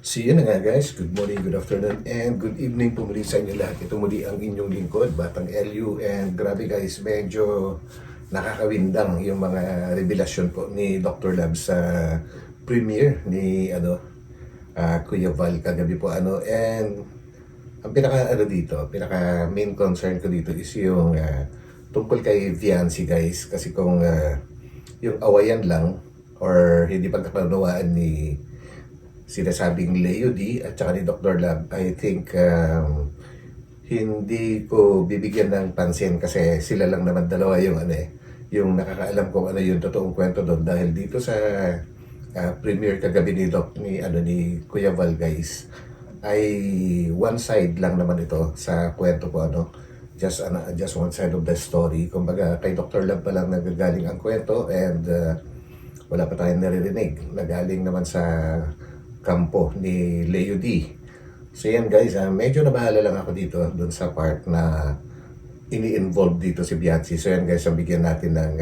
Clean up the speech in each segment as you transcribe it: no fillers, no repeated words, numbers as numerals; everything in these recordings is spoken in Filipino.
So yun na nga guys, good morning, good afternoon, and good evening po muli sa inyo lahat. Ito muli ang inyong lingkod, Batang LU, and grabe guys, medyo nakakawindang yung mga revelasyon po ni Dr. Lab sa premiere ni Kuya Val kagabi po and ang pinaka main concern ko dito is yung tungkol kay Viancy guys, kasi kung yung awayan lang or hindi pagkakaunawaan ni sinasabing Leo D at saka ni Dr. Lab, I think hindi ko bibigyan ng pansin kasi sila lang naman dalawa yung yung nakakaalam kung ano yung totoong kwento doon, dahil dito sa premiere kagabi ni Kuya Val guys ay one side lang naman ito sa kwento ko, just one side of the story. Kumbaga kay Dr. Lab pa lang nagagaling ang kwento, and wala pa tayong naririnig na galing naman sa kampo ni Leo D. So yan guys, medyo nabahala lang ako dito dun sa part na ini-involve dito si Viancy. So yan guys, bigyan natin ng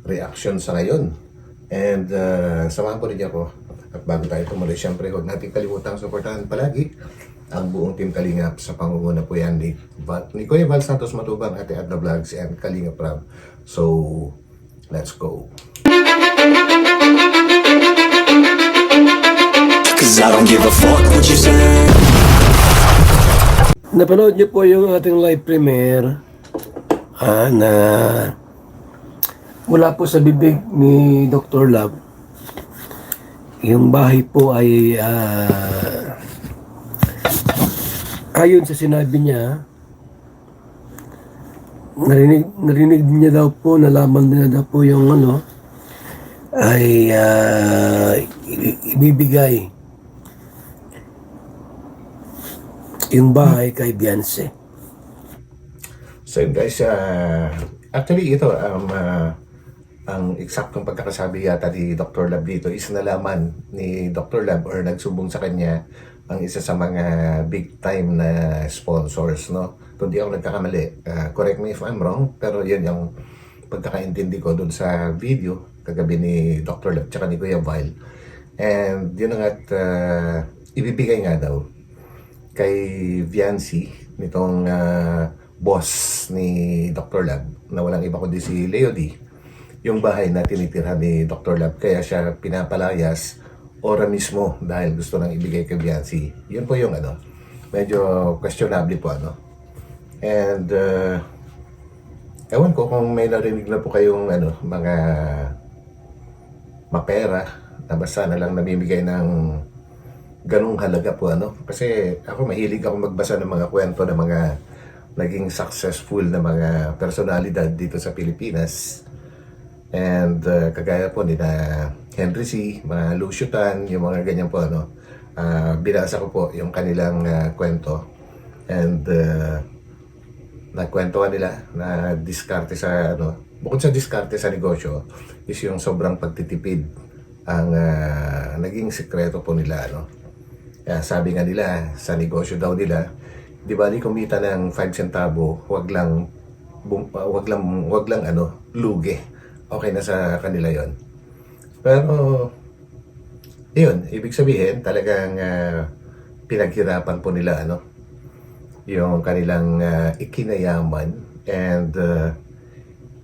reaction sa ngayon. And samahan po rin ako. At bago tayo tumuloy, syempre huwag natin kalimutang suportahan palagi ang buong Team Kalingap sa pangunguna po yan ni Kuya Val Santos Matubang, Ate Adna Vlogs, and Kalingap Rab. So, let's go! Cause I don't give a fuck what you say. Napanood niyo po yung ating live premiere na mula po sa bibig ni Dr. Lab. Yung bahay po ay ayon sa sinabi niya, narinig niya daw po, nalaman niya daw po yung ay ibibigay yung bahay kay Viancy. So yun guys, actually ito ang eksaktong pagkakasabi yata ni Dr. Lab dito is nalaman ni Dr. Lab or nagsumbong sa kanya ang isa sa mga big time na sponsors, no? Kung di ako nagkakamali, correct me if I'm wrong, pero yun yung pagkakaintindi ko dun sa video kagabi ni Dr. Lab tsaka ni Kuya Val. And yun nga at ibibigay nga daw kay Viancy nitong boss ni Dr. Lab na walang iba kundi si Leo D, yung bahay na tinitirhan ni Dr. Lab, kaya siya pinapalayas ora mismo dahil gusto nang ibigay kay Viancy. Yun po yung medyo questionable po and ewan ko kung may narinig na po kayong mga mapera na basta na lang namimigay ng ganung halaga po kasi ako mahilig ako magbasa ng mga kwento ng mga naging successful na mga personalidad dito sa Pilipinas, and kagaya po nila Henry C, mga Lucio Tan, yung mga ganyan po binasa ko po yung kanilang kwento, and nagkwentuhan nila na diskarte sa bukod sa diskarte sa negosyo is yung sobrang pagtitipid ang naging sekreto po nila Kaya sabi nga nila sa negosyo daw nila, di ba kumita ng 5 centavo, wag lang lugi. Okay na sa kanila 'yon. Pero yun, ibig sabihin talagang pinaghirapan po nila yung kanilang ikinayaman, and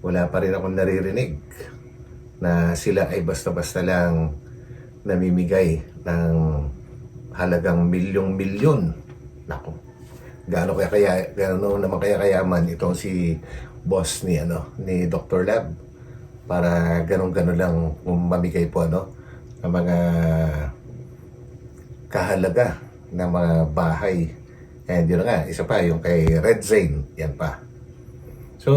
wala pa rin akong naririnig na sila ay basta-basta lang namimigay ng halagang milyong-milyon. Nako, gaano naman kaya kayaman itong si boss ni ni Dr. Lab para ganun-ganun lang mamigay po ng mga kahalaga ng mga bahay. And yun nga, isa pa yung kay Red Zane, yan pa. So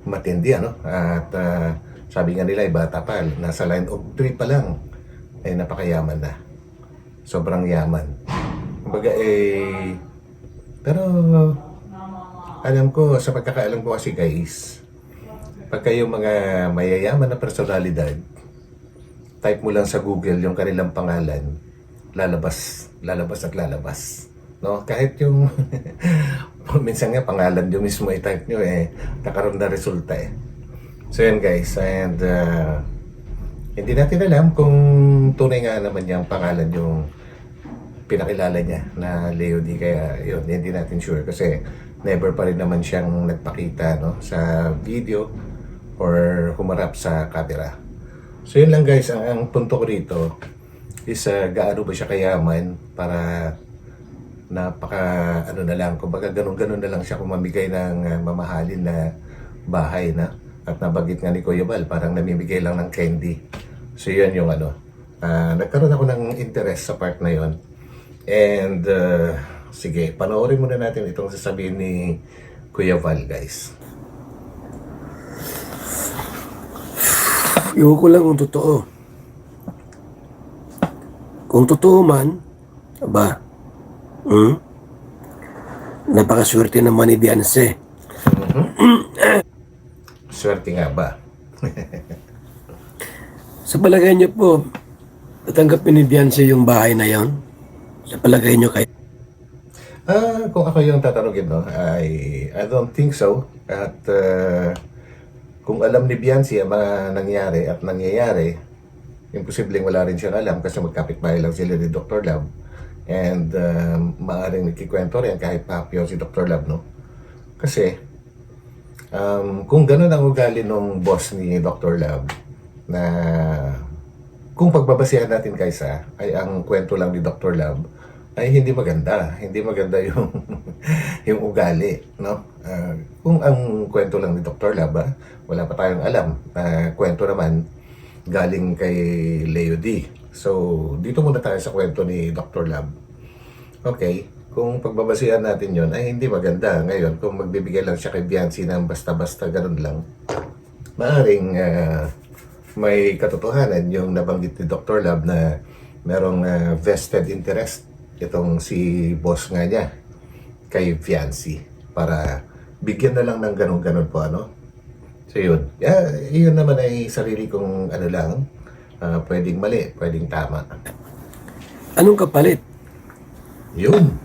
matindi at sabi nga nila bata pa, nasa line of 3 pa lang ay napakayaman na. Sobrang yaman. Kumbaga pero alam ko, sa pagkakaalam ko kasi guys, pagka yung mga mayayaman na personalidad, type mo lang sa Google yung kanilang pangalan, lalabas at lalabas. No? Kahit yung minsan nga pangalan nyo mismo i-type nyo kakaroon na resulta So yan guys, and Hindi natin alam kung tunay nga naman niyang pangalan yung pinakilala niya na Leo D. Kaya yun, hindi natin sure kasi never pa rin naman siyang nagpakita no, sa video or humarap sa camera. So yun lang guys, ang punto ko rito is gaano ba siya kayaman para napaka ano na lang, kumbaga ganun-ganun na lang siya kung mamigay ng mamahalin na bahay na at nabagit nga ni Kuya Val, parang namimigay lang ng candy. So yun yung ano, nagkaroon ako ng interest sa part na yun. And sige, panoorin muna natin itong sasabihin ni Kuya Val guys. Iwan ko lang kung totoo. Kung totoo man, aba, napakaswerte naman ni Beyonce. Swerte nga ba? Sa palagay niyo po, tatanggapin ni Beyonce yung bahay na yon? Sa palagay niyo kayo? Kung ako yung tatanungin, no, I don't think so. At kung alam ni Beyonce ang mga nangyari at nangyayari, imposibleng wala rin siyang alam kasi magkapit-bahay lang sila ni Dr. Love. And maaaring nagkikwento rin kahit papyo si Dr. Love, no? Kasi kung gano'n ang ugali nung boss ni Dr. Love, na kung pagbabasihan natin kaysa ay ang kwento lang ni Dr. Love, ay hindi maganda. Hindi maganda yung yung ugali, no? Kung ang kwento lang ni Dr. Love, wala pa tayong alam na kwento naman galing kay Leo D. So, dito muna tayo sa kwento ni Dr. Love. Okay, kung pagbabasihan natin yon ay hindi maganda. Ngayon, kung magbibigay lang siya kay Beyonce ng basta-basta ganun lang, maaring may katotohanan yung nabanggit ni Dr. Love na merong vested interest itong si boss nga niya kay Beyonce para bigyan na lang ng ganun-ganun po, ano? So yun. Yun naman ay sarili kong ano lang, pwedeng mali, pwedeng tama. Anong kapalit? Yun.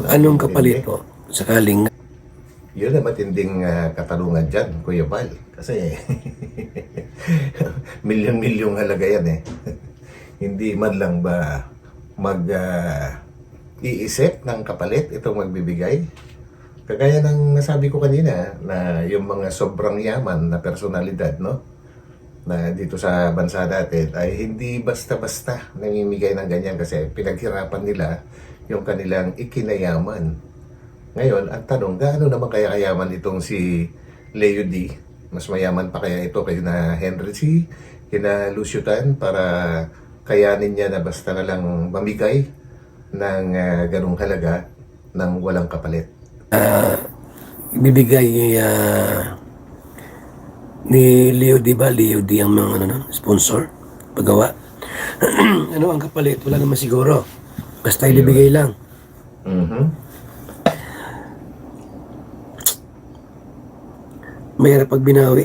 Anong kapalit po? Sakaling Yun ang matinding katanungan dyan, Kuya Val. Kasi milyon-milyong halaga yan eh. Hindi man lang ba iisip ng kapalit itong magbibigay? Kagaya ng nasabi ko kanina na yung mga sobrang yaman na personalidad, no? Na dito sa bansa natin ay hindi basta-basta namimigay ng ganyan kasi pinaghirapan nila yung kanilang ikinayaman. Ngayon, ang tanong, gaano naman kaya kayaman itong si Leo D? Mas mayaman pa kaya ito kay na Henry C, kina Lucio Tan para kayanin niya na basta na lang mamigay ng ganung halaga ng walang kapalit? ibibigay ni Leo D ba? Leo D ang mga sponsor, paggawa. Ano ang kapalit? Wala naman siguro. Basta ibibigay lang. Mayroon pag binawi.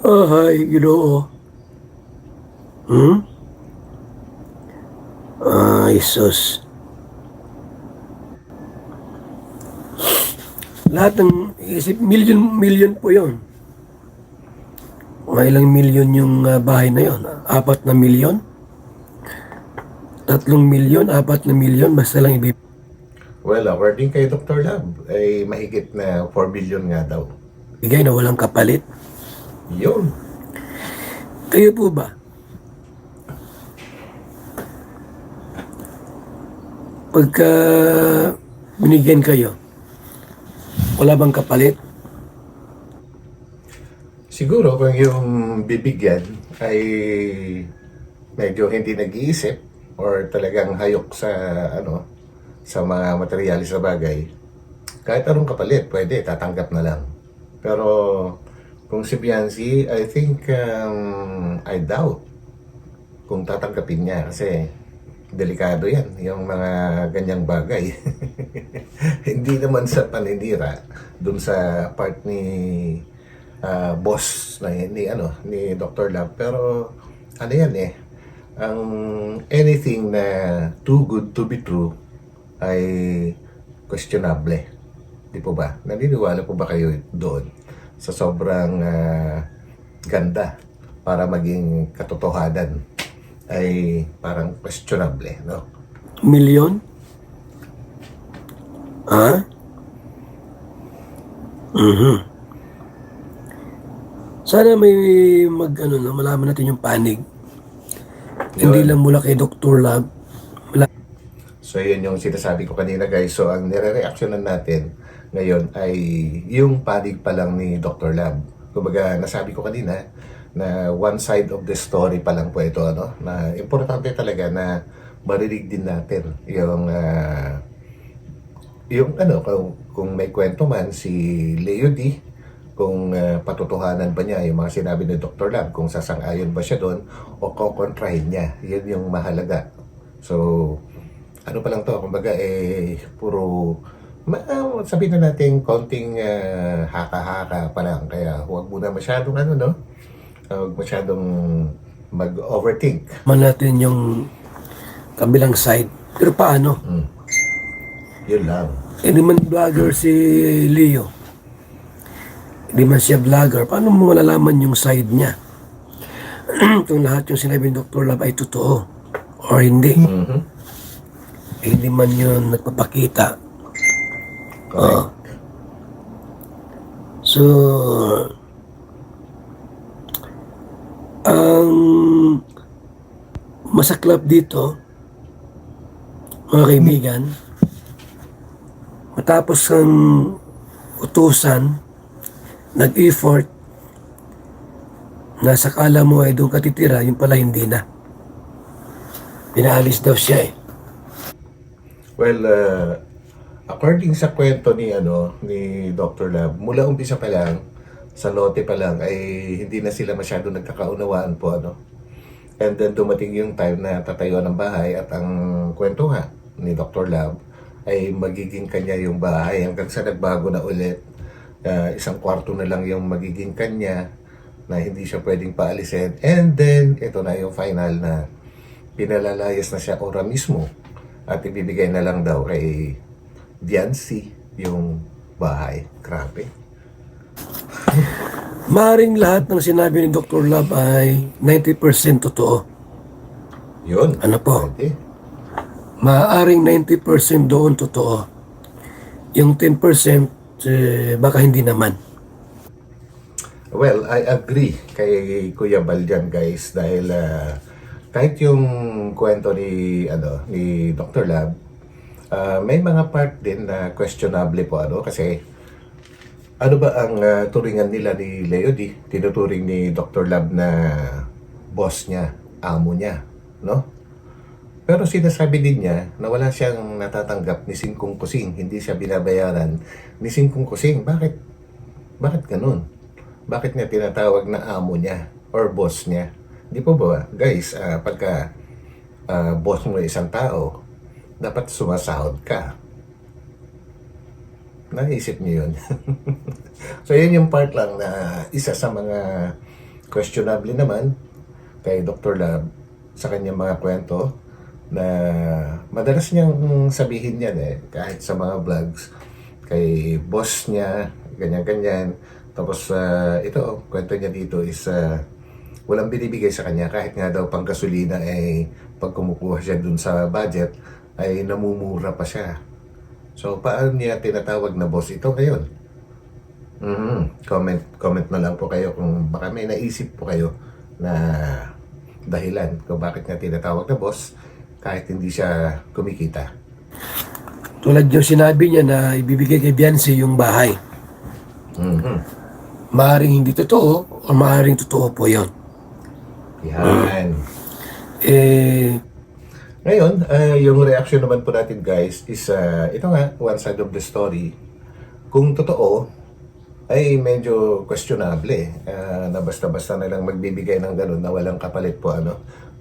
Ay, Ginoo. Ay, sus. Lahat ng isip, million po yon. Mga ilang milyon yung bahay na yon. 4 na milyon. 3 milyon, 4 na milyon, basta lang ibibigay. Well, according kay Dr. Love, ay mahigit na 4 billion nga daw. Bigay na walang kapalit. Yun. Kayo po ba? Pagka binigyan kayo, wala bang kapalit? Siguro kung yung bibigyan ay medyo hindi nag-iisip or talagang hayok sa sa mga materialis na bagay, kahit anong kapalit, pwede, tatanggap na lang. Pero kung si Beyonce, I think, I doubt kung tatanggapin niya kasi delikado yan, yung mga ganyang bagay. Hindi naman sa paninira, dun sa part ni boss na ni Dr. Love, pero ano yan eh, ang anything na too good to be true ay questionable. Di po ba? Naniniwala po ba kayo doon sa sobrang ganda para maging katotohanan ay parang questionable, no? Milyon? Ha? Mhm. Sana may malaman natin yung panig. Hindi Yun. lang mula kay Dr. Lab. So yun yung sinasabi ko kanina guys. So ang nire-reactionan natin ngayon ay yung panig pa lang ni Dr. Lab. Kumbaga nasabi ko kanina na one side of the story pa lang po ito, ano? Na importante talaga na marinig din natin yung ano, kung may kwento man si Leo D, kung patotohanan ba niya yung mga sinabi ni Dr. Lab, kung sasang-ayon ba siya doon o kokontrahin niya. Yun yung mahalaga. So, ano pa lang to, kumbaga puro sabihin na natin konting haka-haka pa lang. Kaya huwag muna masyadong huwag masyadong mag-overthink. Natin yung kabilang side. Pero paano? Yun lang. Hindi man vlogger si Leo. Hindi man siya vlogger. Paano mo malalaman yung side niya? Kung lahat yung sinabi ni Dr. Lab ay totoo or hindi. Hindi man yun nagpapakita. Correct. So, ang masaklap dito, mga kaibigan, matapos ang utusan, nag-effort, nasa kala mo ay doon katitira, yung pala hindi na. Pinaalis daw siya eh. Well, according sa kwento ni Dr. Lab, mula umpisa pa lang, sa lote pa lang ay hindi na sila masyado nagkakaunawaan po, ano. And then dumating yung time na tatayo ng bahay at ang kwento nga ni Dr. Lab ay magiging kanya yung bahay hanggang sa nagbago na ulit. Isang kwarto na lang yung magiging kanya na hindi siya pwedeng paalisin. And then, ito na yung final na pinalalayas na siya ora mismo at ibibigay na lang daw kay Biancy yung bahay. Grabe. Maring lahat ng sinabi ni Dr. Lab ay 90% totoo. Yun. Ano po? Pwede. Maaring 90% doon totoo. Yung 10% baka hindi naman. Well, I agree kay Kuya Bal dyan, guys, dahil kahit yung kwento ni Dr. Lab, may mga part din na questionable po, kasi ano ba ang turingan nila ni Leo D? Tinuturing ni Dr. Lab na boss niya, amo niya, no? Pero sinasabi din niya na wala siyang natatanggap ni Singkong Kusing, hindi siya binabayaran ni Singkong Kusing. Bakit ganun? Bakit niya tinatawag na amo niya or boss niya? Di po ba, guys, pagka boss mo isang tao, dapat sumasahod ka. Naisip niyo yun? So, yun yung part lang na isa sa mga questionable naman kay Dr. Lab sa kanyang mga kwento na madalas niyang sabihin yan kahit sa mga vlogs kay boss niya, ganyan-ganyan. Tapos, ito, kwento niya dito is walang binibigay sa kanya kahit nga daw pang gasolina pag kumukuha siya dun sa budget ay namumura pa siya. So, paano niya tinatawag na boss ito ngayon? Comment na lang po kayo kung baka may naisip po kayo na dahilan kung bakit niya tinatawag na boss kahit hindi siya kumikita. Tulad yung sinabi niya na ibibigay kay Biancy yung bahay. Maaring hindi totoo o maaring totoo po yun. Yan. Ngayon, yung reaction naman po natin, guys, is ito nga, one side of the story. Kung totoo, ay medyo questionable na basta-basta na lang magbibigay ng ganun na walang kapalit po,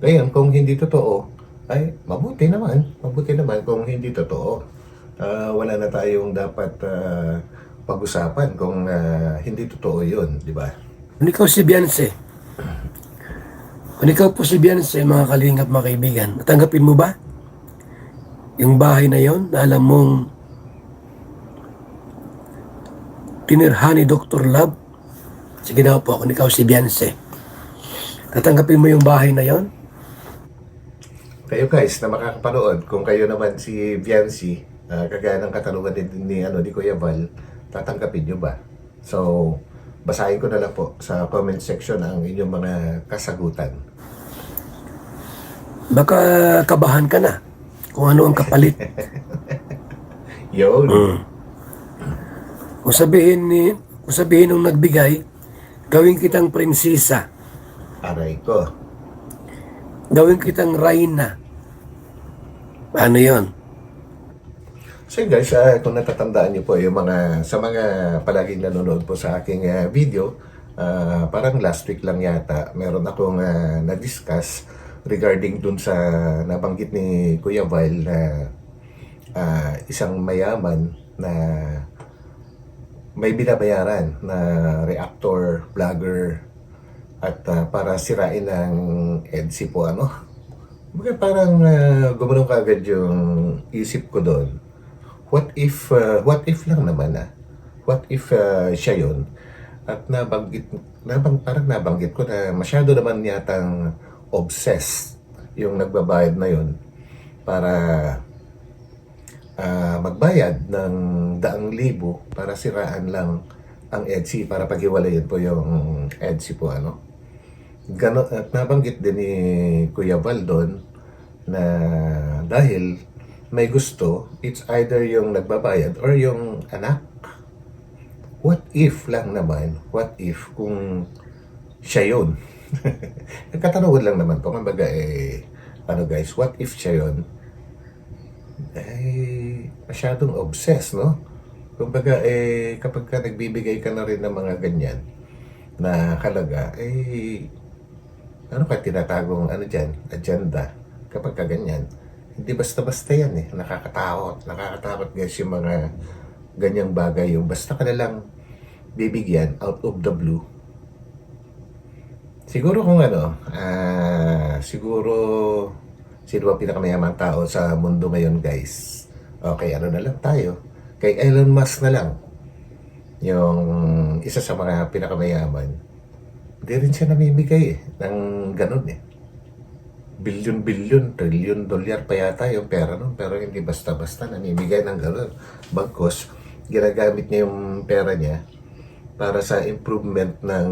Ngayon, kung hindi totoo, ay mabuti naman kung hindi totoo. Wala na tayong dapat pag-usapan kung hindi totoo yun, di ba? Kung ikaw si Biancy, kung ikaw po si Biancy, mga kalingap, mga kaibigan, natanggapin mo ba yung bahay na yon na alam mong tinirhan ni Dr. Lab Sige daw po, kung ikaw si Beyonce, tatanggapin mo yung bahay na yon? Kayo guys na makakapanood, kung kayo naman si Viancy, kagaya ng katanungan ni Kuya Val, tatanggapin nyo ba? So, basahin ko na lang po sa comment section ang inyong mga kasagutan. Baka kabahan ka na kung ano ang kapalit. Yun. Kung sabihin nung nagbigay, gawin kitang prinsesa, Aray ko. gawin kitang reyna. Paano yon? So guys, kung natatandaan niyo po yung sa mga palaging nanonood po sa aking video, parang last week lang yata, meron akong na-discuss regarding dun sa nabanggit ni Kuya Val na isang mayaman na may binabayaran na reactor, vlogger, at para sirain ng EDSI po Baga parang gumanong kaagad yung isip ko doon. What if lang naman What if siya yun? At parang nabanggit ko na masyado naman yatang obsessed yung nagbabayad na yun para magbayad ng 100,000 para siraan lang ang EDSI, para paghiwalayin po yung EDSI po Ganon, at nabanggit din ni Kuya Val doon na dahil may gusto, it's either yung nagbabayad or yung anak. What if lang naman, what if kung siya yun? Nagkatanungan lang naman po, kumbaga guys, what if siya yun? Masyadong obsessed, no? Kumbaga kapag ka nagbibigay ka na rin ng mga ganyan na halaga, ka tinatagong dyan, agenda, kapag ka ganyan, hindi basta-basta yan nakakatakot guys yung mga ganyang bagay, yung basta ka na lang bibigyan out of the blue. Siguro kung siguro sino ba pinakamayamang tao sa mundo ngayon guys? Okay, na lang tayo, kay Elon Musk na lang, yung isa sa mga pinakamayaman. Hindi rin siya namimigay ng ganun bilyon-bilyon, trilyon-dolyar pa yata yung pera nun, pero hindi basta-basta namimigay ng ganun. Bagkos, ginagamit niya yung pera niya para sa improvement ng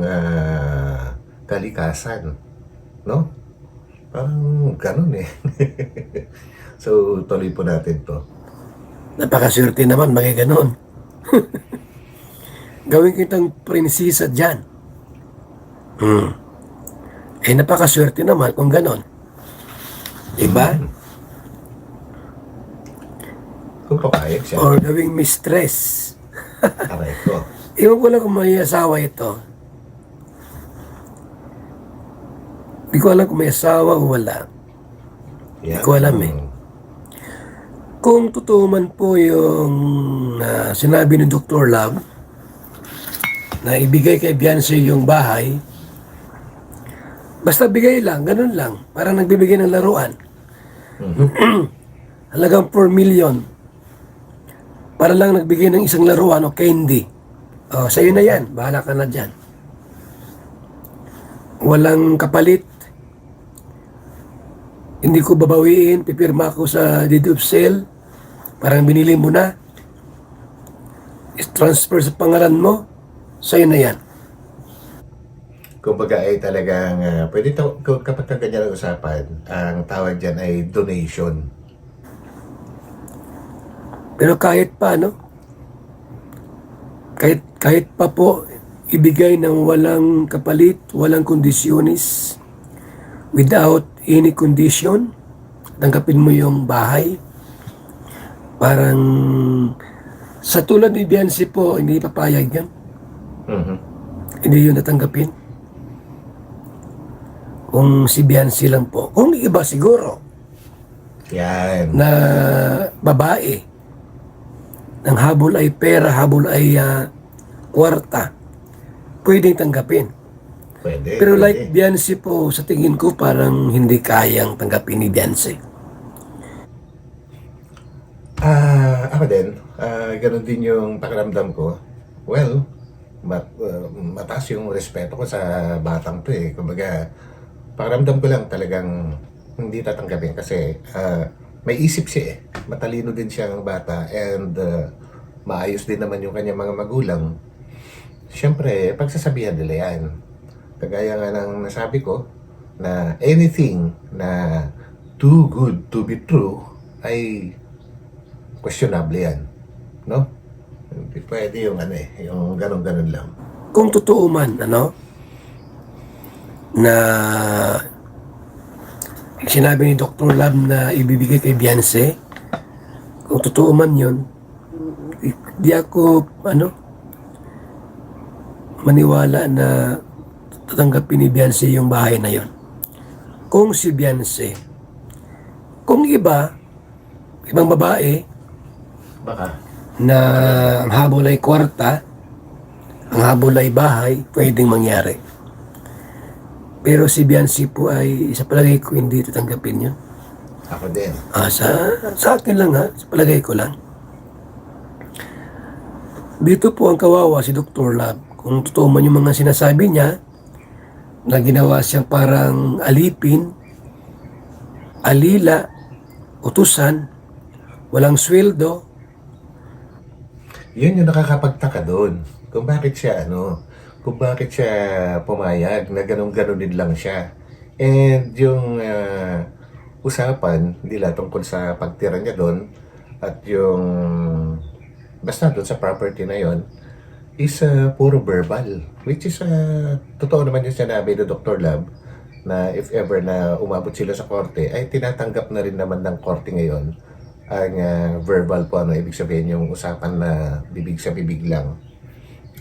kalikasan, no? Parang ganun So, tuloy po natin to. Napakaswerte naman, maging ganon. Gawin kitang prinsesa dyan. Napakaswerte naman kung ganon. Diba? Kung papayag siya. Or gawing mistress. Aray ko. Iwan ko lang kung may asawa ito. Hindi ko alam kung may asawa o wala. Hindi ko alam Kung totoo man po yung sinabi ni Dr. Love na ibigay kay Beyonce yung bahay, basta bigay lang, ganun lang. Parang nagbibigay ng laruan. Halagang 4 million. Para lang nagbigay ng isang laruan o candy. Sa'yo na yan. Bahala ka na dyan. Walang kapalit. Hindi ko babawiin. Pipirma ko sa deed of sale. Parang binili mo na. I-transfer sa pangalan mo. Sa'yo na yan. Kumbaga talagang pwede kapag ganyan ang usapan, ang tawag dyan ay donation. Pero kahit pa, kahit pa po, ibigay ng walang kapalit, walang kondisyonis, without any condition, tanggapin mo yung bahay. Parang, sa tulad ni Beyonce po, hindi papayag yan. Hindi yun natanggapin. Kung si Beyonce lang po. Kung iba siguro. Yan. Na babae. Nang habol ay pera, habol ay kwarta. Pwedeng tanggapin. Pwede. Pero like Beyonce po, sa tingin ko parang hindi kayang tanggapin ni Beyonce. Ako din. Ganun din yung pakiramdam ko. Well, mataas yung respeto ko sa batang to eh. Kumbaga, pakiramdam ko lang talagang hindi tatanggapin kasi may isip siya eh. Matalino din siya ang bata and maayos din naman yung kanyang mga magulang. Siyempre, pagsasabihan nila yan. Kagaya nga ng nasabi ko, na anything na too good to be true ay questionable yan. No? Hindi pwede yung yung ganun-ganun lang. Kung totoo man, na sinabi ni Dr. Lab na ibibigay kay Beyonce, kung totoo man yun, di ako, maniwala na tatanggapin ni Beyonce yung bahay na yon. Kung si Beyonce, kung ibang babae, Baka. na ang habol ay kwarta, ang habol ay bahay, pwedeng mangyari. Pero si Beyonce po ay, sa palagay ko, hindi tatanggapin yun. Ako din. Sa akin lang sa palagay ko lang. Dito po ang kawawa si Dr. Lab. Kung totoo man yung mga sinasabi niya, na ginawa siyang parang alipin, alila, utusan, walang sweldo. Yun yung nakakapagtaka doon. Kung bakit siya pumayag na ganun-ganunin lang siya. And yung usapan nila tungkol sa pagtira niya doon at yung basta doon sa property na yon is puro verbal. Which is totoo naman yung sinabi ni Dr. Lab na if ever na umabot sila sa korte ay tinatanggap na rin naman ng korte ngayon ang verbal po, ibig sabihin yung usapan na bibig sa bibig lang,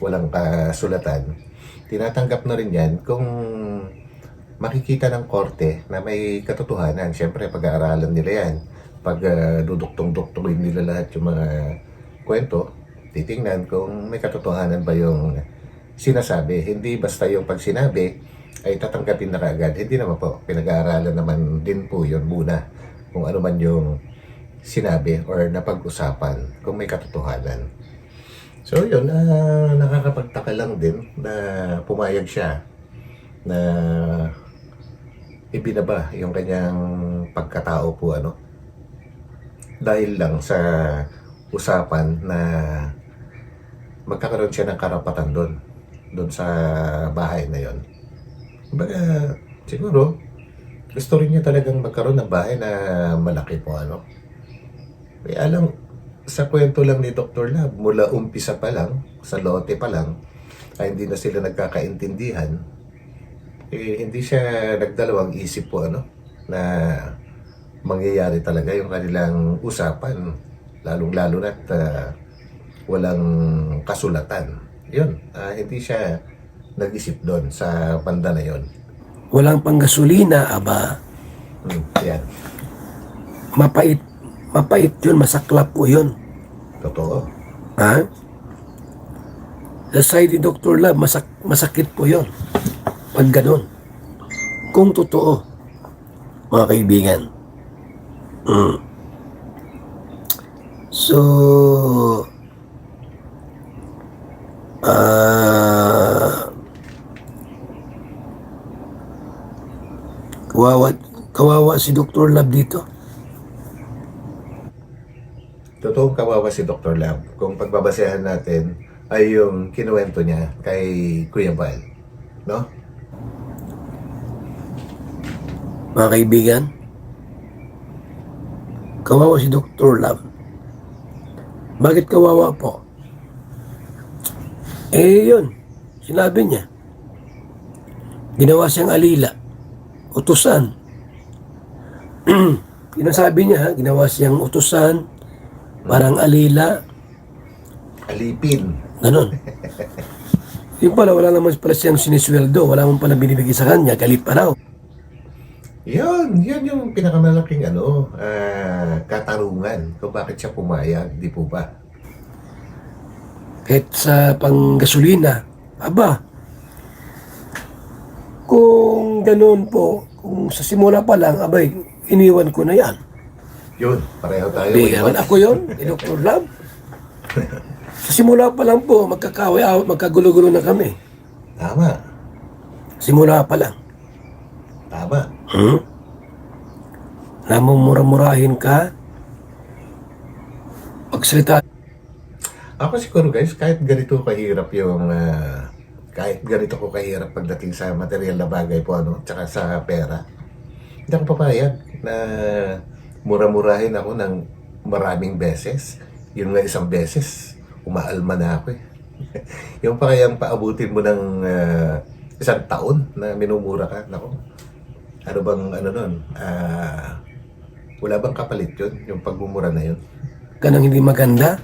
walang kasulatan. Tinatanggap na rin yan kung makikita ng korte na may katotohanan. Siyempre, pag-aaralan nila yan. Pag duduktong-duktongin nila lahat yung mga kwento, titingnan kung may katotohanan ba yung sinasabi. Hindi basta yung pag sinabi ay tatanggapin na kaagad. Hindi naman po. Pinag-aaralan naman din po yun muna kung ano man yung sinabi or napag-usapan kung may katotohanan. So yun, nakakapagtaka lang din na pumayag siya na ibinaba yung kanyang pagkatao po dahil lang sa usapan na magkakaroon siya ng karapatan doon sa bahay na yon. Kumbaga, siguro gusto rin niya talagang magkaroon ng bahay na malaki po May alam, sa kwento lang ni Dr. Lab, mula umpisa pa lang, sa lote pa lang, ay hindi na sila nagkakaintindihan, hindi siya nagdalawang isip po na mangyayari talaga yung kanilang usapan, lalong-lalo na't walang kasulatan. Yun, hindi siya nag-isip doon sa banda na yon. Walang panggasolina, aba. Yan. Mapait yun, masaklap po yun. Totoo. Ha? Sa side ni Dr. Lab, masakit po yun. Pag ganun. Kung totoo, mga kaibigan. So, kawawa si Dr. Lab dito. Totoong kawawa si Dr. Lab. Kung pagbabasehan natin ay yung kinuwento niya kay Kuya Val. No? Mga kaibigan, kawawa si Dr. Lab. Bakit kawawa po? Yun. Sinabi niya. Ginawa siyang alila. Utusan. Pinasabi niya, ginawa siyang utusan, parang alila. Alipin. Ganon. Yung pala, wala naman pala siyang sinisweldo. Wala naman pala binibigay sa kanya. Galit pa raw. Yun yung pinakamalaking katarungan kung bakit siya pumayag, di po ba? Kahit sa panggasolina, aba, kung ganun po, kung sa simula pa lang, abay, iniwan ko na yan. Yun, pareho tayo. Di naman ako yun, Dr. Lab. Sa simula pa lang po, magkagulo-gulo na kami. Tama. Simula pa lang. Tama. Namumura-murahin ka. Pagsalita. Ako siguro guys, kahit ganito kahirap yung kahit ganito ko kahirap pagdating sa material na bagay po ano, tsaka sa pera. Hindi ako papayag na mura-murahin ako ng maraming beses. Yun nga isang beses, umaalma na ako eh. Yung pa kayang paabutin mo ng isang taon na minumura ka, nako. Ano bang ano nun? Wala bang kapalit yun, yung pagmumura na yun? Ka nang hindi maganda.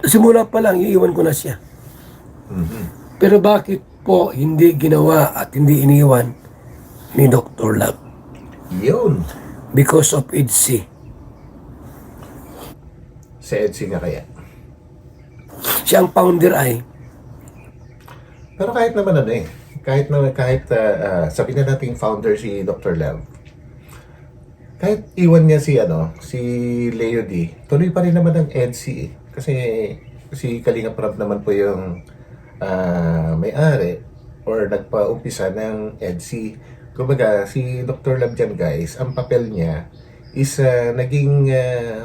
Simula pa lang, iiwan ko na siya. Pero bakit po hindi ginawa at hindi iniwan ni Dr. Love? Yun. Because of EDC. Sa EDC nga kaya. Siya ang founder ay Pero kahit naman ano eh, kahit sabihin na nating founder si Dr. Love, kahit iwan niya si Leo D, tuloy pa rin naman ang EDC eh. Kasi si Kalinga Prab naman po yung may-ari or nagpa-umpisa ng EDC. Kumbaga, si Dr. Love dyan guys, ang papel niya is naging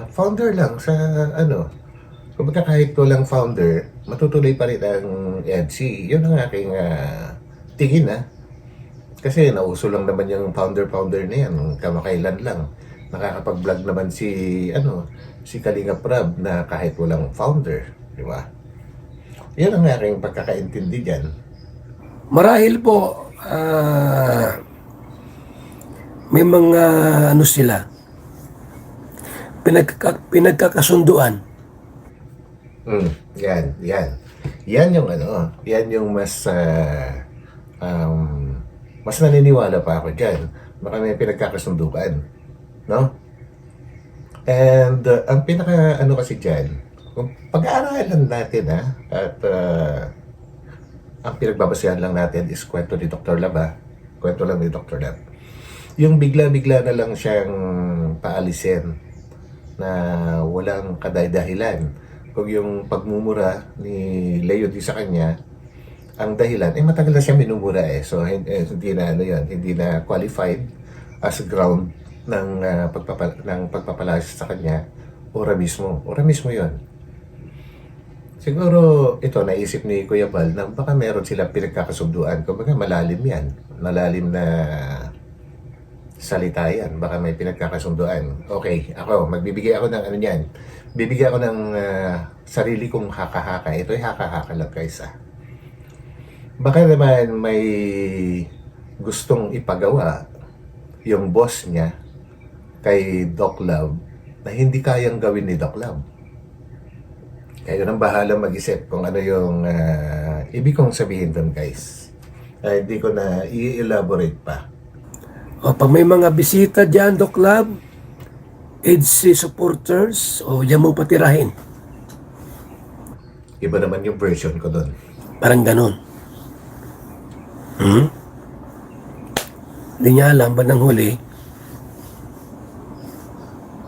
founder lang sa kumbaga kahit walang founder, matutuloy pa rin ang EDC. Yun ang aking tingin Kasi nauso lang naman yung founder na yan, kamakailan lang. Nakakapag-vlog naman si Kalinga Prab na kahit walang founder, di ba? Yan ang aking pagkakaintindi diyan. marahil po may mga sila pinagkakasunduan. Yan. Yan yung yan yung mas mas naniniwala pa ako diyan. Baka may pinagkakasunduan, no? And ang pinaka kasi diyan, kung pag-aaralan natin at ang pinagbabasehan lang natin is kwento ni Dr. Lab. Kwento lang ni Dr. Lab. Yung bigla-bigla na lang siyang paalisin na walang kadaydahilan. Kung yung pagmumura ni Leo di sa kanya, ang dahilan, matagal na siya minumura So, hindi na hindi na qualified as ground ng pagpapalayas sa kanya. Ora mismo yun. Siguro, ito, naisip ni Kuya Val na baka meron silang pinagkakasunduan. Kumbaga, malalim yan. Malalim na salita yan. Baka may pinagkakasunduan. Okay, magbibigay ako ng niyan. Bibigyan ako ng sarili kong haka-haka. Ito ay haka-haka lang guys Baka naman may gustong ipagawa yung boss niya kay Doc Love na hindi kayang gawin ni Doc Love. Kayo nang bahala mag-isip kung ano yung ibig kong sabihin doon guys. Hindi ko na i-elaborate pa. O pag may mga bisita dyan, Doc Love, EDC supporters, diyan mo patirahin. Iba naman yung version ko doon. Parang ganun. Hindi niya alam ba ng huli,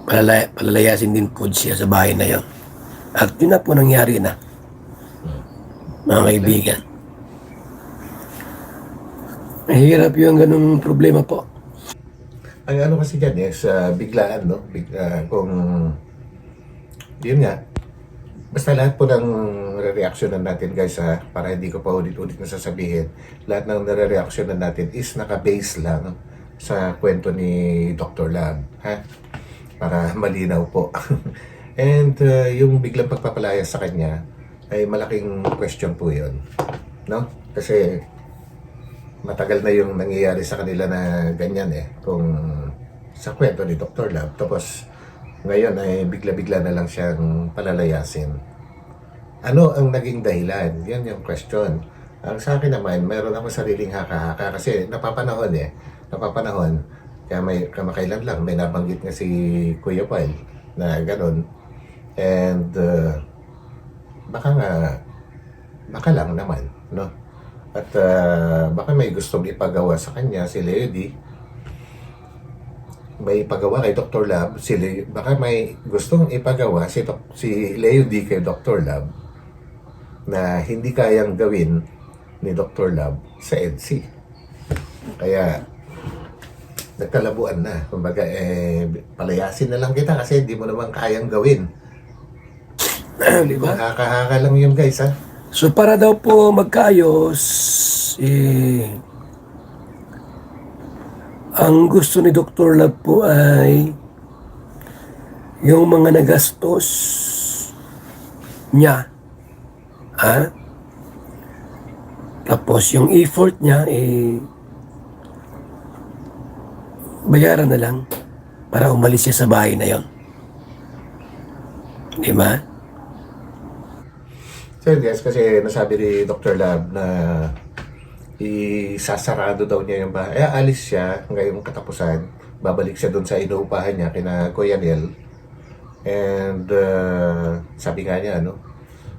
palalayasin din po siya sa bahay na yon. At yun na po nangyari na, mga kaibigan. Mahirap yung ganung problema po. Ang kasi dyan is biglaan, no? Kung yun nga, basta lahat po ng re-reactionan natin guys para hindi ko pa ulit-ulit na sasabihin, lahat ng nare-reactionan natin is naka-base lang sa kwento ni Dr. Lab, para malinaw po. And yung biglang pagpapalaya sa kanya ay malaking question po yun, no? Kasi matagal na yung nangyayari sa kanila na ganyan kung sa kwento ni Dr. Lab. Tapos ngayon ay bigla-bigla na lang siyang palalayasin. Ano ang naging dahilan? Yan yung question. Ang sa akin naman, meron ako sariling haka-haka kasi napapanahon kaya kamakailan lang may nabanggit nga si Kuya Val na ganun. And baka lang naman, no? At baka may gustong ipagawa sa kanya si Lady. may ipagawa kay Dr. Lab, baka may gustong ipagawa si Leo D kay Dr. Lab na hindi kayang gawin ni Dr. Lab sa EDSI. Kaya nagkalabuan na. Kumbaga, palayasin na lang kita kasi hindi mo naman kayang gawin. Di ba? Haka-haka lang yun, guys, ha? So para daw po magkaayos, ang gusto ni Dr. Love po ay yung mga nagastos niya, tapos yung effort niya, bayaran na lang para umalis siya sa bahay na yon. Di ba? So guys, kasi nasabi ni Dr. Lab na isasarado daw niya yung bahay. Alis siya ngayong katapusan. Babalik siya doon sa inuupahan niya kina Kuya Nel. And sabi nga niya,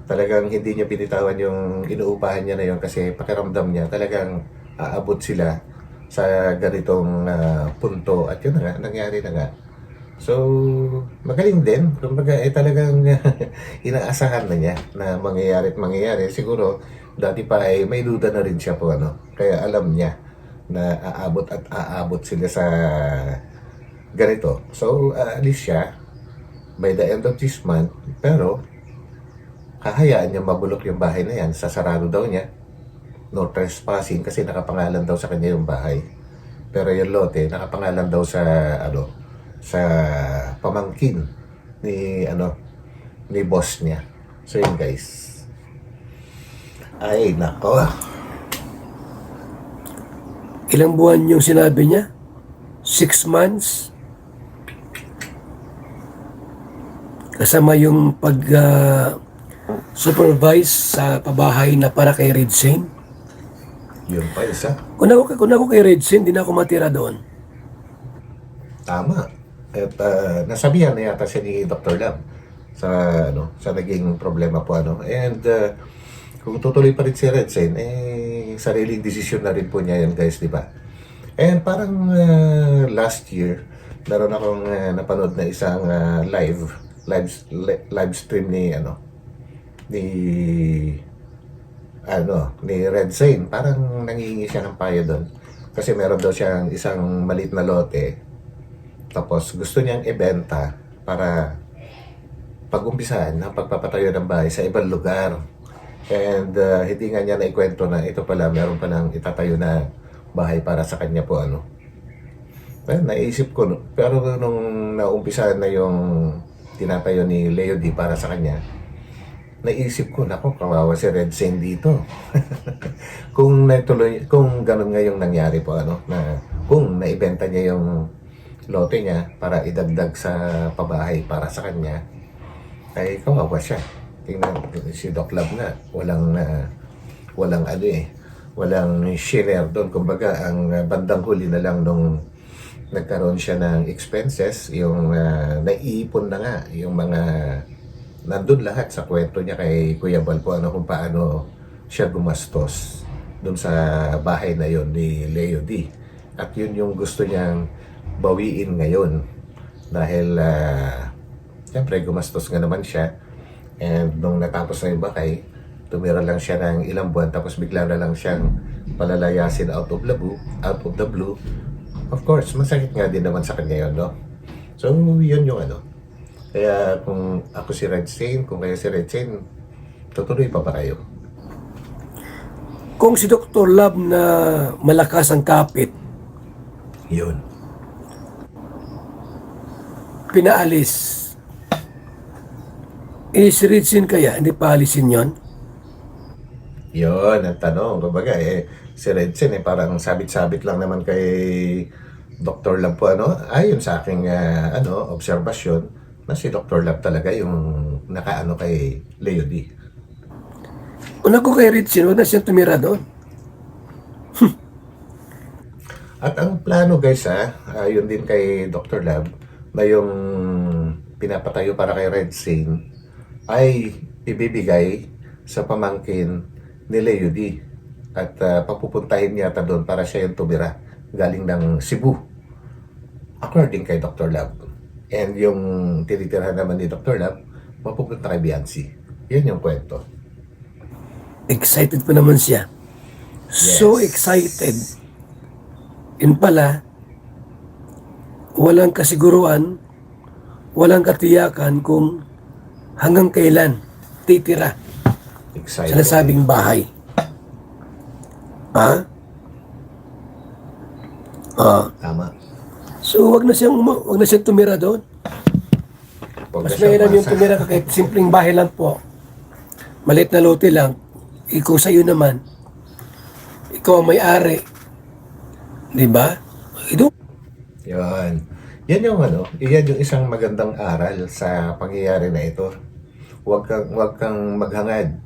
talagang hindi niya binitawan yung inuupahan niya na yun kasi pakiramdam niya talagang aabot sila sa ganitong punto. At yun na nga, nangyari na nga. So, magaling din. Kumbaga, talagang inaasahan na niya na mangyayari at mangyayari. Siguro, dati pa ay may duda na rin siya po, Kaya alam niya na aabot at aabot sila sa ganito. So, alis siya by the end of this month. Pero, hahayaan niya mabulok yung bahay na yan. Sasarado daw niya. No trespassing kasi nakapangalan daw sa kanya yung bahay. Pero yung lote, nakapangalan daw sa, sa pamangkin ni ni boss niya. So yun, guys. Ay nako. Ilang buwan yung sinabi niya? 6 months? Kasama yung supervise sa pabahay na para kay Red Shane. Yun pa isa. Kung ako kay Red Shane, di na ako matira doon. Tama. At nasabihan na yata siya ni Dr. Lam sa naging problema po And kung tutuloy pa rin si Redsen, sariling desisyon na rin po niya yan, guys, di ba? And parang last year, naroon akong napanood na isang live stream ni Redsen. Parang nangihingi siya ng payo doon. Kasi meron daw siyang isang maliit na lote. Tapos gusto niyang ibenta para pag-umpisahan ng pagpapatayo ng bahay sa ibang lugar. And hindi nga niya naikwento na ito pala, meron palang itatayo na bahay para sa kanya po. Well, naisip ko, pero nung naumpisahan na yung tinatayo ni Leo D para sa kanya, naisip ko, nako, kawawa si Red Shane dito. kung ganun nga yung nangyari po, na kung naibenta niya yung lote niya para idagdag sa pabahay para sa kanya, ay kawawa siya. Tingnan si Doc Lab na walang share doon. Kumbaga, ang bandang huli na lang nung nagkaroon siya ng expenses, yung naiipon na nga yung mga nandun lahat sa kwento niya kay Kuya Bal po, kung paano siya gumastos doon sa bahay na yon ni Leo D. At yun yung gusto niyang bawiin ngayon dahil siyempre gumastos nga naman siya, and nung natapos na yung bakay, tumira lang siya ng ilang buwan tapos bigla na lang siyang palalayasin out of the blue. Of course, masakit nga din naman sa kanya yun, So yun yung kaya kung ako si Red Shane, kung kayo si Red Shane, tutuloy pa ba kayo? Kung si Dr. Love na malakas ang kapit, Yun. pinaalis, si Red Shane kaya hindi paalisin yon? Yun ang tanong. Kumbaga, si Red Shane, parang sabit-sabit lang naman kay Dr. Lab po, ayon sa aking obserbasyon, na si Dr. Lab talaga yung nakaano kay Leo D. Kung ako kay Red Shane, huwag na siyang tumira doon. At ang plano, guys, yun din kay Dr. Lab, na yung pinapatayo para kay Red Shane ay ibibigay sa pamangkin ni Leo D. At papupuntahin yata doon para siya yung tumira galing ng Cebu. according kay Dr. Lab. And yung tinitirhan naman ni Dr. Lab, mapupunta kay Biancy. Yan yung kwento. Excited pa naman siya. So Yes. excited. Yun pala, walang kasiguruan, walang katiyakan kung hanggang kailan titira sa Excited. nasabing bahay. Ha? Tama. So wag na siyang tumira doon. Huwag Mas na siyang mahirap yung masa. tumira ka kahit simpleng bahay lang po. Maliit na lote lang. Ikaw sa'yo naman. Ikaw ang may-ari. Di ba? Ito. Yan. Yan yung yan yung isang magandang aral sa pangyayari na ito. Huwag kang maghangad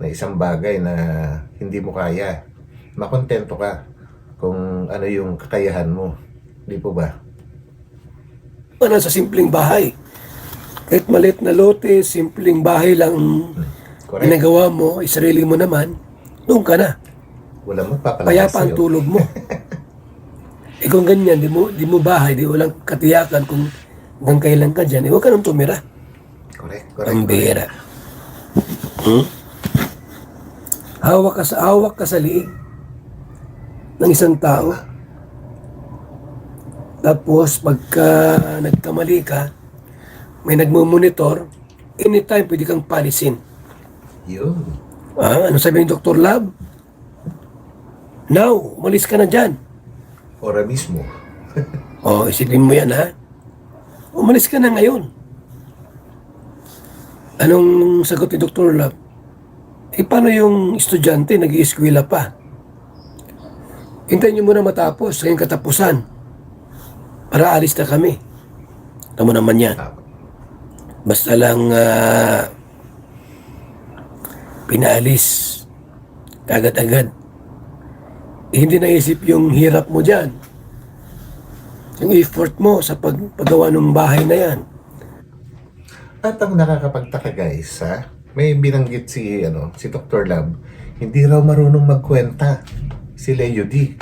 na isang bagay na hindi mo kaya. Makontento ka kung ano yung kakayahan mo. Di po ba? Ano sa simpleng bahay. Kahit maliit na lote, simpleng bahay lang Correct. ginagawa mo, isarili mo naman, doon ka na. Walang magpapalakas Payapa ang sa'yo. tulog mo. Kung ganyan, di mo bahay, di walang katiyakan kung hanggang kailan ka dyan, huwag ka nang tumira. Correct. Ang bihira. Hawak ka sa liig ng isang tao. Tapos, pagka nagkamali ka, may nagmumonitor, anytime pwede kang palisin. Yun. Ano sabi ni Dr. Lab? Now, umalis ka na dyan. Ora mismo. Isipin mo yan, ha? Umalis ka na ngayon. Anong sagot ni Dr. Lab? Paano yung estudyante nag-ieskwela pa? Hintayin nyo muna matapos, ngayong katapusan. Para alis na kami. Tama naman yan. Tama. Basta lang pinaalis agad-agad. Hindi naisip yung hirap mo dyan. Yung effort mo sa paggawa ng bahay na yan. At ang nakakapagtaka guys, may binanggit si Dr. Lab, hindi raw marunong magkwenta si Leo D.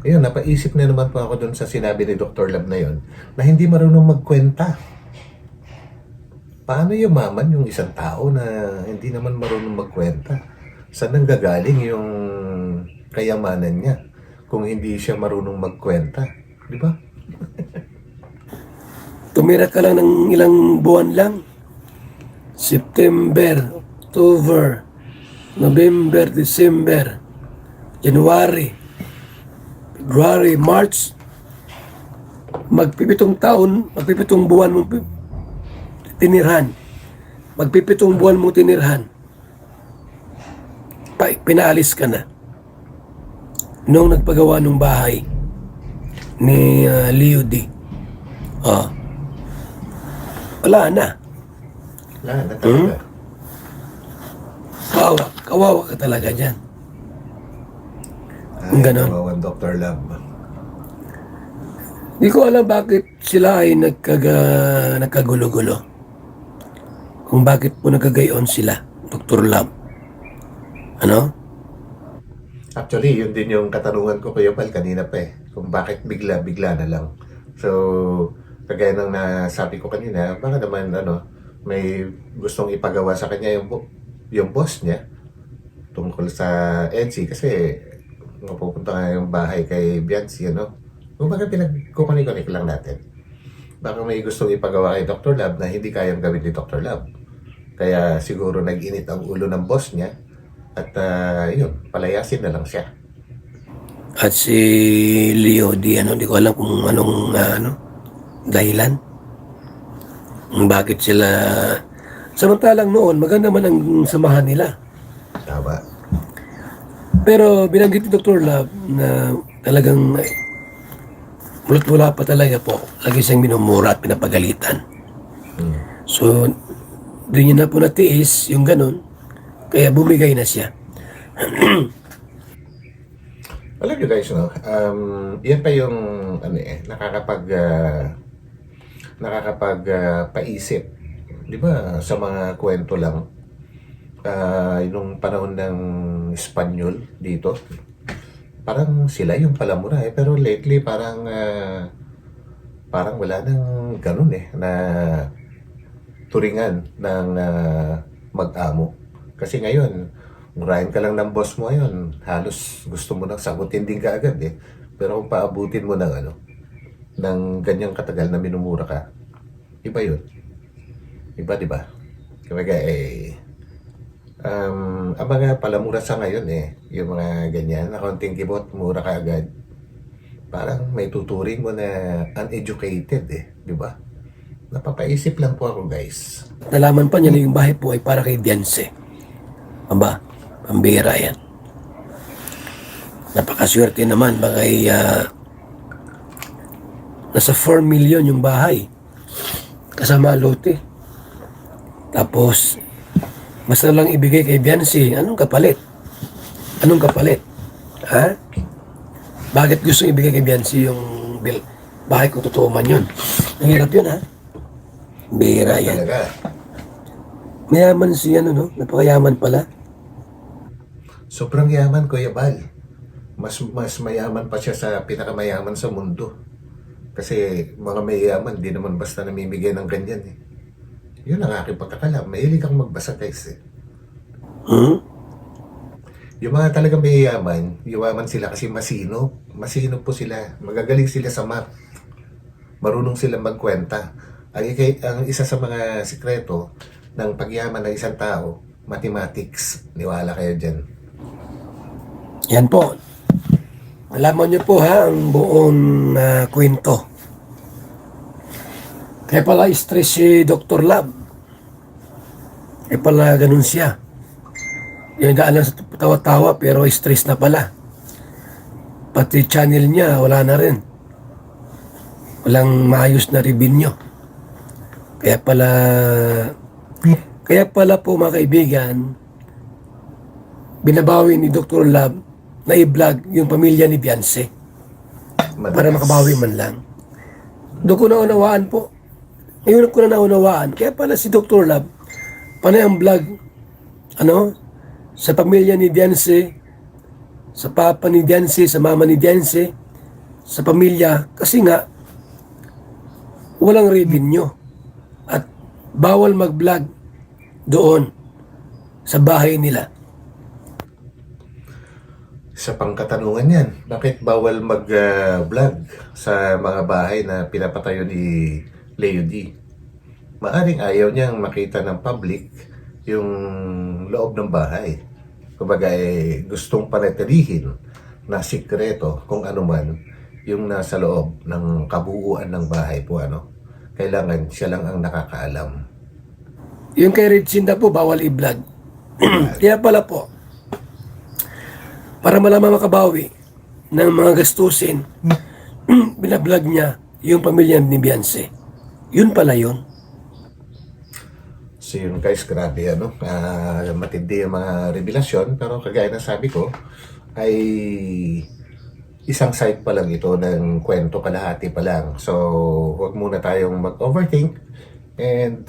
Ayun, napaisip na naman po ako dun sa sinabi ni Dr. Lab na yon na hindi marunong magkwenta. Paano yumaman yung isang tao na hindi naman marunong magkwenta? Saan nanggagaling yung kayamanan niya kung hindi siya marunong magkwenta? Di ba? Tumira ka lang ng ilang buwan lang. September, October, November, December, January, February, March. Magpipitong buwan mo tinirhan. Magpipitong buwan mo tinirhan. Pinaalis ka na. Noong nagpagawa ng bahay ni Leo D. Wala na. Wala na talaga. Kawawa ka talaga dyan. Kung ganon. Kawawan Dr. Lab. Hindi ko alam bakit sila ay nagkagulo-gulo. Kung bakit po nagkagayon sila, Dr. Lab. Ano? Actually, yun din yung katanungan ko Kuya Pal kanina pa kung bakit bigla na lang. So, kagaya ng nasabi ko kanina, baka naman may gustong ipagawa sa kanya yung boss niya tungkol sa EDSI kasi mapupunta nga yung bahay kay Biancy, Kung baka pinagkukunik-kunik lang natin. Baka may gustong ipagawa kay Dr. Lab na hindi kayang gawin ni Dr. Lab. Kaya siguro nag-init ang ulo ng boss niya at palayasin na lang siya. At si Leo D, hindi ko alam kung anong dahilan. Kung bakit sila... Samantalang noon, maganda man ang samahan nila. Tama. Pero binanggit ni Dr. Lab na talagang mulat-mula pa talaga po. Lagi siyang minumura at pinapagalitan. So, di niya na po natiis yung ganun. Kaya bumigay na siya. Alam nyo guys, yan pa yung paisip. Di ba sa mga kwento lang, nung panahon ng Espanyol dito, parang sila yung palamura pero lately parang parang wala nang ganun na turingan ng mag-amo. Kasi ngayon, murahin ka lang ng boss mo ngayon, halos gusto mo nang sagutin din kaagad Pero kung paabutin mo ng ng ganyang katagal na minumura ka, iba yun. Iba, di ba? Kumbaga ang mga palamura sa ngayon yung mga ganyan, na konting kibot, mura ka agad. Parang may tuturing mo na uneducated di ba? Napapaisip lang po ako, guys. Nalaman pa niya na yung bahay po ay para kay Dianse. Aba, pambira yan. Napakaswerte naman, bagay nasa 4 million yung bahay. Kasama lote. Tapos, basta lang ibigay kay Dianse, anong kapalit? Anong kapalit? Ha? Bakit gusto ibigay kay Dianse yung bill? Bahay kung totoo man yun? Ang hirap yun, ha? Bira yan. Talaga. Mayaman siya, no? Napakayaman pala. Sobrang yaman, Kuya Bal. Mas mayaman pa siya sa pinakamayaman sa mundo. Kasi mga mayaman, di naman basta namimigay ng ganyan Yun ang aking pagkakalam. Mahilig kang magbasa, guys Yung mga talagang mayayaman, yumaman sila kasi masino. Masino po sila. Magagaling sila sa math. Marunong sila magkwenta. Ang isa sa mga sikreto ng pagyaman ng isang tao, mathematics. Niwala kayo dyan. Yan po. Malaman niyo po ang buong kwento. Kaya pala stress si Dr. Lab. Kaya pala ganun siya. Yung daan lang sa tawa-tawa pero stress na pala. Pati channel niya wala na rin. Walang maayos na revenue. Kaya pala po mga kaibigan, binabawi ni Dr. Lab na i-vlog yung pamilya ni Dianse para makabawi man lang. Doon ko naunawaan po. Ngayon ko na naunawaan. Kaya pala si Dr. Lab, panay ang vlog, sa pamilya ni Dianse, sa papa ni Dianse, sa mama ni Dianse, sa pamilya, kasi nga, walang revenue. At bawal mag-vlog doon sa bahay nila. Sa pangkatanungan yan, bakit bawal mag-vlog sa mga bahay na pinapatayo ni Leo D? Maaring ayaw niyang makita ng public yung loob ng bahay. Kumbaga gustong panatilihin na sikreto kung ano man yung nasa loob ng kabuuan ng bahay po Kailangan siya lang ang nakakaalam. Yung kay Ritzinda po, bawal i-vlog. Kaya pala po, para malaman makabawi ng mga gastusin, binablog niya yung pamilya ni Dianse. Yun pala yun. So yun guys, grabe matindi yung mga revelasyon, pero kagaya ng sabi ko, ay isang side pa lang ito ng kwento, kalahati pa lang. So huwag muna tayong mag-overthink. And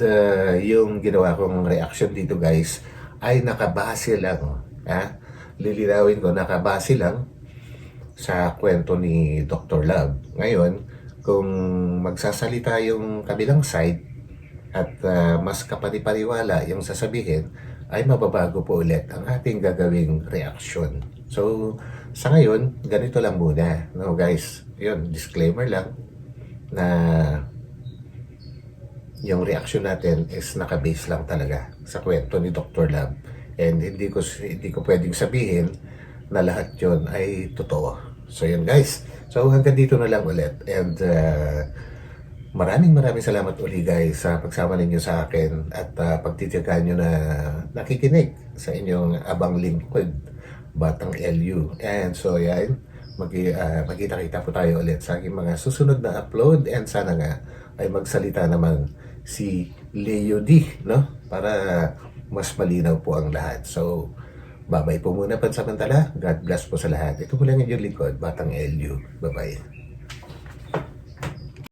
yung ginawa kong reaction dito guys, ay nakabase lang. Lilinawin ko, nakabase lang sa kwento ni Dr. Love. Ngayon, kung magsasalita yung kabilang side at mas kapanipaniwala yung sasabihin, ay mababago po ulit ang ating gagawing reaction. So, sa ngayon, ganito lang muna. No, guys, yun, disclaimer lang na yung reaction natin is nakabase lang talaga sa kwento ni Dr. Love. And hindi ko pwedeng sabihin na lahat yun ay totoo. So, yun guys. So, hanggang dito na lang ulit. And maraming salamat uli guys sa pagsama ninyo sa akin at pagtitiyagaan nyo na nakikinig sa inyong abang lingkod, Batang LU. And so yan, magkita-kita po tayo ulit sa aking mga susunod na upload, and sana nga ay magsalita naman si Leo D, para mas malinaw po ang lahat. So, bye-bye po muna pansamantala. God bless po sa lahat. Ito po lang yung lingkod, Batang LU. Bye-bye.